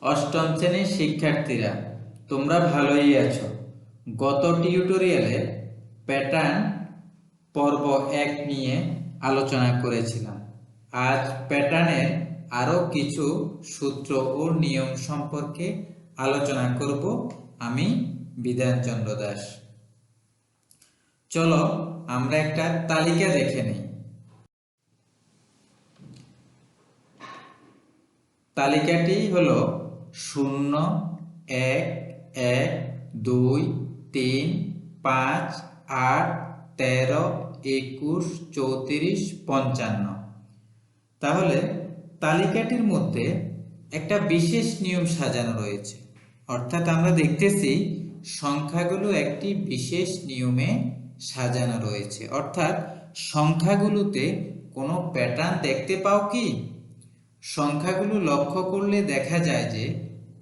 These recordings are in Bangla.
অষ্টম শ্রেণীর শিক্ষার্থীরা তোমরা ভালোই আছো। গত টিউটোরিয়ালে প্যাটার্ন পর্ব 1 নিয়ে আলোচনা করেছিলাম। আজ প্যাটার্নের আরও কিছু সূত্র ও নিয়ম সম্পর্কে আলোচনা করব। আমি বিধানচন্দ্র দাস। চলো আমরা একটা তালিকা দেখে নিই। তালিকাটি হলো 0, 1, 1, 2, 3, 5, 8, 13, 21, 34, 55। তাহলে তালিকাটির মধ্যে একটা বিশেষ নিয়ম সাজানো রয়েছে, অর্থাৎ আমরা দেখতেছি সংখ্যাগুলো একটি বিশেষ নিয়মে সাজানো রয়েছে। অর্থাৎ সংখ্যাগুলোতে কোনো প্যাটার্ন দেখতে পাও কি? সংখ্যাগুলো লক্ষ্য করলে দেখা যায় যে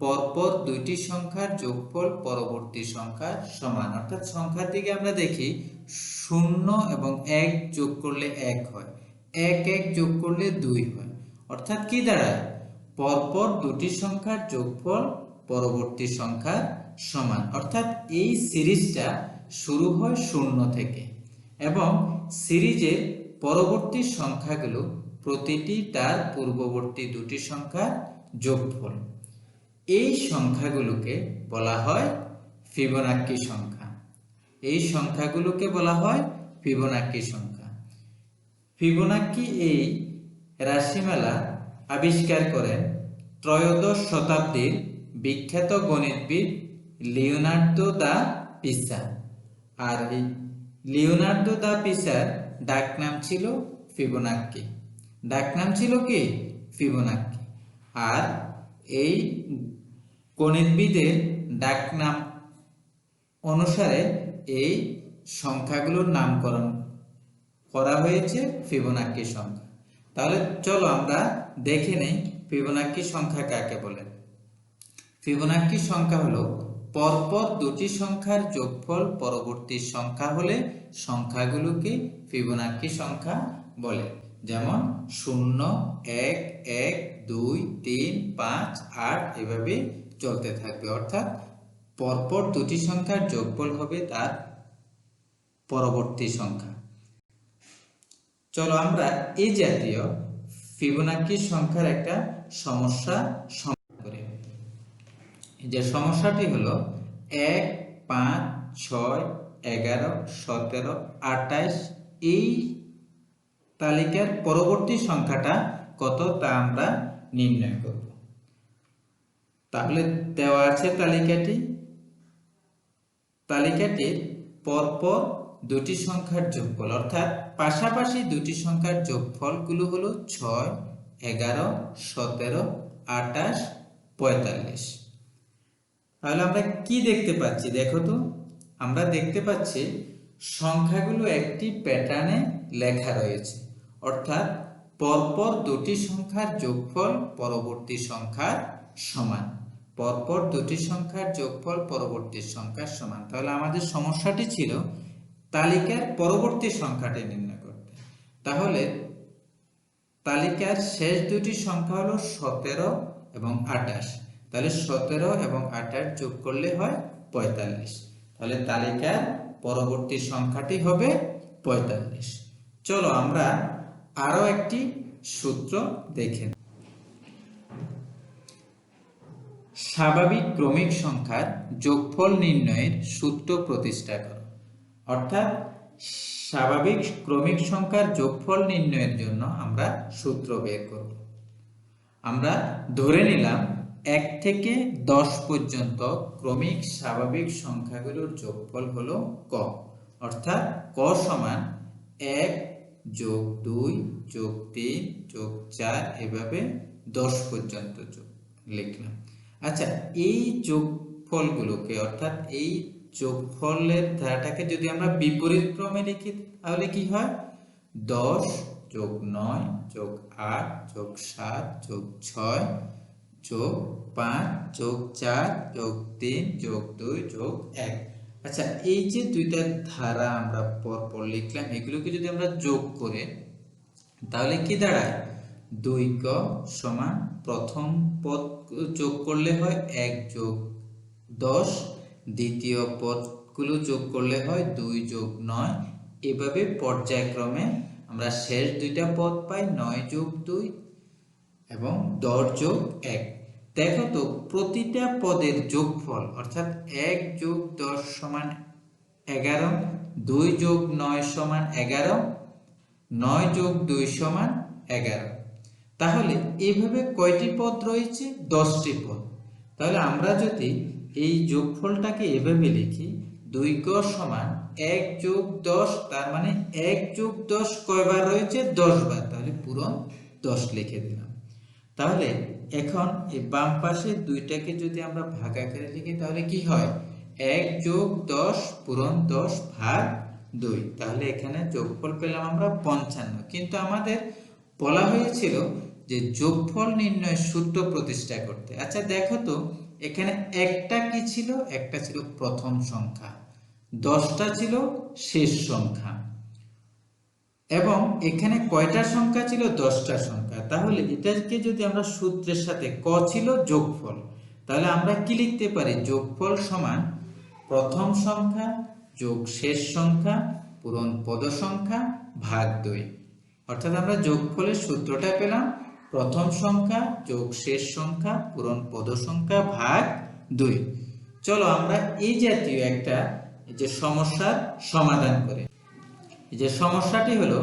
পরপর দুইটি সংখ্যার যোগফল পরবর্তী সংখ্যার সমান। অর্থাৎ সংখ্যার দিকে আমরা দেখি 0 এবং 1 যোগ করলে 1 হয়, 1 1 যোগ করলে 2 হয়। অর্থাৎ কি দাঁড়ায়? পরপর দুটি সংখ্যার যোগফল পরবর্তী সংখ্যার সমান। অর্থাৎ এই সিরিজটা শুরু হয় 0 থেকে এবং সিরিজের পরবর্তী সংখ্যাগুলো প্রতিটি তার পূর্ববর্তী দুটি সংখ্যার যোগফল। এই সংখ্যাগুলোকে বলা হয় ফিবোনাক্কি সংখ্যা। এই সংখ্যাগুলোকে বলা হয় ফিবোনাক্কি সংখ্যা। ফিবোনাক্কি এই রাশিমালা আবিষ্কার করেন ত্রয়োদশ শতাব্দীর বিখ্যাত গণিতবিদ লিওনার্দো দা পিসা। আর এই লিওনার্দো দা পিসার ডাকনাম ছিল ফিবোনাক্কি। ডাকনাম ছিল কি? ফিবোনাক্কি। আর এই গণিতবিদের ডাকনাম অনুসারে এই সংখ্যাগুলোর নামকরণ করা হয়েছে ফিবোনাক্কি সংখ্যা। তাহলে চলো আমরা দেখে নেই ফিবোনাক্কি সংখ্যা কাকে বলে। ফিবোনাক্কি সংখ্যা হলো পরপর দুটি সংখ্যার যোগফল পরবর্তী সংখ্যা হলে সংখ্যাগুলোকে ফিবোনাক্কি সংখ্যা বলে। যেমন 0, 1, 1, 2, 3, 5, 8 এভাবে চলতে থাকবে। অর্থাৎ পরপর দুটি সংখ্যার যোগফল হবে তার পরবর্তী সংখ্যা। চলো আমরা এই জাতীয় ফিবোনাক্কি সংখ্যার একটা সমস্যা সমাধান করি। যে সমস্যাটি হলো 1, 5, 6, 11, 17, 28 এই তালিকার পরবর্তী সংখ্যাটা কত তা আমরা নির্ণয় করব। তাহলে দেওয়া আছে তালিকাটির পরপর দুটি সংখ্যার যোগফল, অর্থাৎ পাশাপাশি দুটি সংখ্যার যোগফলগুলো হলো 6, 11, 17, 28, 45। তাহলে আমরা কি দেখতে পাচ্ছি দেখো তো? আমরা দেখতে পাচ্ছি সংখ্যাগুলো একটি প্যাটার্নে লেখা রয়েছে, অর্থাৎ পরপর দুটি সংখ্যার যোগফল পরবর্তী সংখ্যার সমান। পরপর দুটি সংখ্যার যোগফল পরবর্তী সংখ্যার সমান। তাহলে আমাদের সমস্যাটি ছিল তালিকার পরবর্তী সংখ্যাটি নির্ণয় করতে। তাহলে তালিকার শেষ দুটি সংখ্যা হলো 17 এবং 28। তাহলে 17 এবং 28 যোগ করলে হয় 45। তাহলে তালিকার পরবর্তী সংখ্যাটি হবে 45। চলো আমরা আরো একটি সূত্র দেখে নিই। স্বাভাবিক ক্রমিক সংখ্যার যোগফল নির্ণয়ের সূত্র প্রতিষ্ঠা করো। অর্থাৎ স্বাভাবিক ক্রমিক সংখ্যার যোগফল নির্ণয়ের জন্য আমরা সূত্র বের করব। আমরা ধরে নিলাম 1 থেকে 10 পর্যন্ত ক্রমিক স্বাভাবিক সংখ্যাগুলোর যোগফল হলো ক। অর্থাৎ ক সমান 1 যোগ 2 যোগ 3 যোগ 4 এভাবে 10 পর্যন্ত লিখলাম। আচ্ছা, এই যোগফলগুলোকে অর্থাৎ এই যোগফলের ধারাটাকে যদি আমরা বিপরীত ক্রমে লিখি তাহলে কি হয়? 10 যোগ 9 যোগ 8 যোগ 7 যোগ 6 যোগ 5 যোগ 4 যোগ 3 যোগ 2 যোগ 1। আচ্ছা, এই যে দুইটা ধারা আমরা পরপর লিখলাম, এগুলোকে যদি আমরা যোগ করে তাহলে কি দাঁড়ায়? 2 ক সমান প্রথম পদ যোগ করলে হয় 1 যোগ 10, দ্বিতীয় পদগুলো যোগ করলে হয় 2 যোগ 9। এভাবে পর্যায়ক্রমে আমরা শেষ দুইটা পদ পাই 9 যোগ 2 এবং 10 যোগ 1। দেখো তো প্রতিটা পদের যোগফল অর্থাৎ 1 যোগ 10 সমান 11, 2 যোগ 9 সমান 11, 9 যোগ 2 সমান 11। তাহলে এইভাবে কয়টি পদ রয়েছে? 10টি পদ। তাহলে আমরা যদি এই যোগফলটাকে এভাবে লিখি 2 ক সমান 1 যোগ 10, তার মানে 1 যোগ 10 কয়বার রয়েছে? 10 বার। তাহলে পূরণ 10 লিখে দিলাম। তাহলে এখন এই বাম পাশে দুইটাকে যদি আমরা ভাগ আকারে লিখি তাহলে কি হয়? 1 যোগ 10 পূরণ 10 ভাগ 2। তাহলে এখানে যোগফল পেলাম আমরা 55। কিন্তু আমাদের বলা হয়েছিল যে যোগফল নির্ণয়ের সূত্র প্রতিষ্ঠা করতে। আচ্ছা দেখো তো এখানে একটা কি ছিল? একটা ছিল প্রথম সংখ্যা, 10টা ছিল শেষ সংখ্যা, এবং এখানে কয়টা সংখ্যা ছিল? 10টা সংখ্যা। তাহলে এটাকে যদি আমরা সূত্রের সাথে ক ছিল যোগফল, তাহলে আমরা কি লিখতে পারি? যোগফল সমান প্রথম সংখ্যা যোগ শেষ সংখ্যা পূরণ পদ সংখ্যা ভাগ 2। অর্থাৎ আমরা যোগফলের সূত্রটা পেলাম প্রথম সংখ্যা যোগ শেষ সংখ্যা পূরণ পদ সংখ্যা ভাগ 2। চলো আমরা এই জাতীয় একটা যে সমস্যার সমাধান করি। যে সমস্যাটি হলো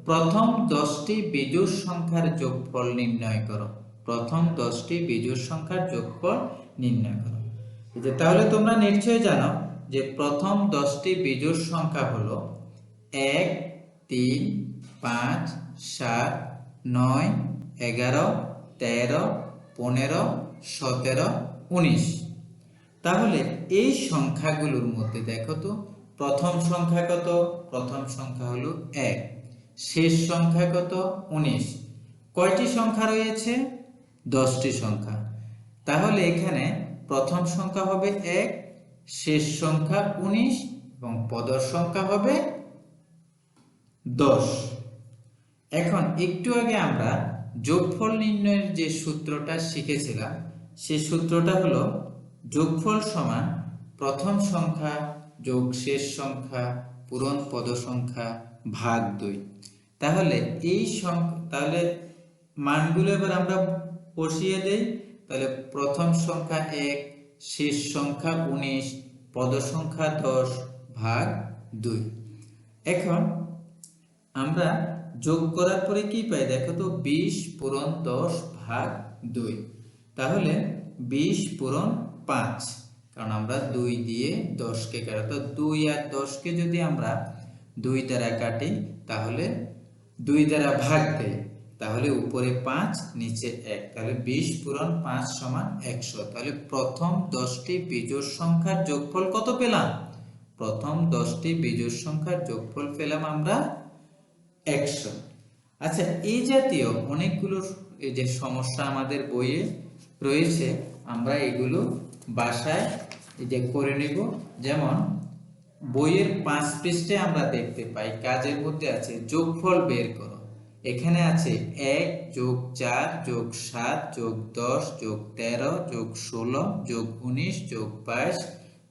প্রথম 10টি বিজোড় সংখ্যার যোগফল নির্ণয় করো। প্রথম 10টি বিজোড় সংখ্যার যোগফল নির্ণয় করো। যে তাহলে তোমরা নিশ্চয়ই জানো যে প্রথম 10টি বিজোড় সংখ্যা হলো 1, 3, 5, 7, 9, 11, 13, 15, 17, 19। তাহলে এই সংখ্যাগুলোর মধ্যে দেখো তো প্রথম সংখ্যা কত? প্রথম সংখ্যা হলো 1, শেষ সংখ্যা কত? 19। কয়টি সংখ্যা রয়েছে? 10টি সংখ্যা। তাহলে এখানে প্রথম সংখ্যা হবে 1, শেষ সংখ্যা 19 এবং পদের সংখ্যা হবে 10। এখন একটু আগে আমরা যোগফল নির্ণয়ের যে সূত্রটা শিখেছিলাম সেই সূত্রটা হলো যোগফল সমান প্রথম সংখ্যা যোগ শেষ সংখ্যা পূরণ পদ সংখ্যা ভাগ 2। তাহলে এই তাহলে মানগুলো এবার আমরা বসিয়ে দেই। তাহলে প্রথম সংখ্যা 1, শেষ সংখ্যা 19, পদ সংখ্যা 10 ভাগ 2। এখন আমরা যোগ করার পরে কি পাই? দেখো তো 20 পূরণ 10 ভাগ 2। তাহলে 20 পূরণ 5, কারণ আমরা 2 দিয়ে 10কে কাটি, তো 2 আর 10কে যদি আমরা 2 দ্বারা কাটি তাহলে 2 দ্বারা ভাগ দেই, তাহলে উপরে 5 নিচে 1, তাহলে 20 পূরণ 5 সমান 100। তাহলে প্রথম 10টি বিজোড় সংখ্যার যোগফল কত পেলাম? প্রথম 10টি বিজোড় সংখ্যার যোগফল পেলাম আমরা 100। আচ্ছা এই জাতীয় অনেকগুলো এই যে সমস্যা আমাদের বইয়ে রয়েছে, আমরা এগুলো বাসায় এই যে করে নেব। যেমন বইয়ের 5 পৃষ্ঠে আমরা দেখতে পাই কাজের মধ্যে আছে যোগফল বের করো। এখানে আছে 1 যোগ 4 যোগ 7 যোগ 10 যোগ 13 যোগ 16 যোগ 19 যোগ 22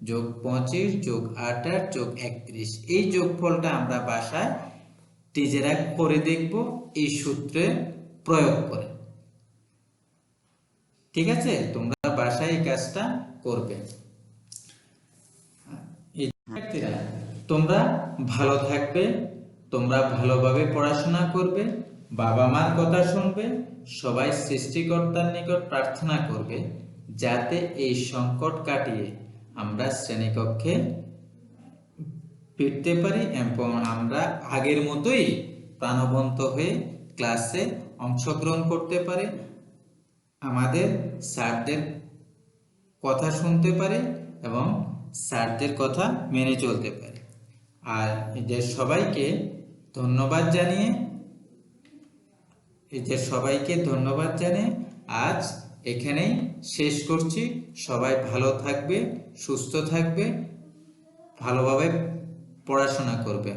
যোগ 25 যোগ 28 যোগ 31। এই যোগফলটা আমরা বাসায় নিজেরা করে দেখব এই সূত্রে প্রয়োগ করে। ঠিক আছে, তোমরা বাসায় এই কাজটা করবে। তোমরা ভালো থাকবে, তোমরা ভালোভাবে পড়াশোনা করবে, বাবা মার কথা শুনবে, সবাই সৃষ্টিকর্তার নিকট প্রার্থনা করবে যাতে এই সংকট কাটিয়ে আমরা শ্রেণীকক্ষে ফিরতে পারি এবং আমরা আগের মতোই প্রাণবন্ত হয়ে ক্লাসে অংশগ্রহণ করতে পারি, আমাদের স্যারদের কথা শুনতে পারি এবং স্যারদের কথা মেনে চলতে পারি। আর এদের সবাইকে ধন্যবাদ জানিয়ে আজ এখানেই শেষ করছি। সবাই ভালো থাকবে, সুস্থ থাকবে, ভালোভাবে পড়াশোনা করবে।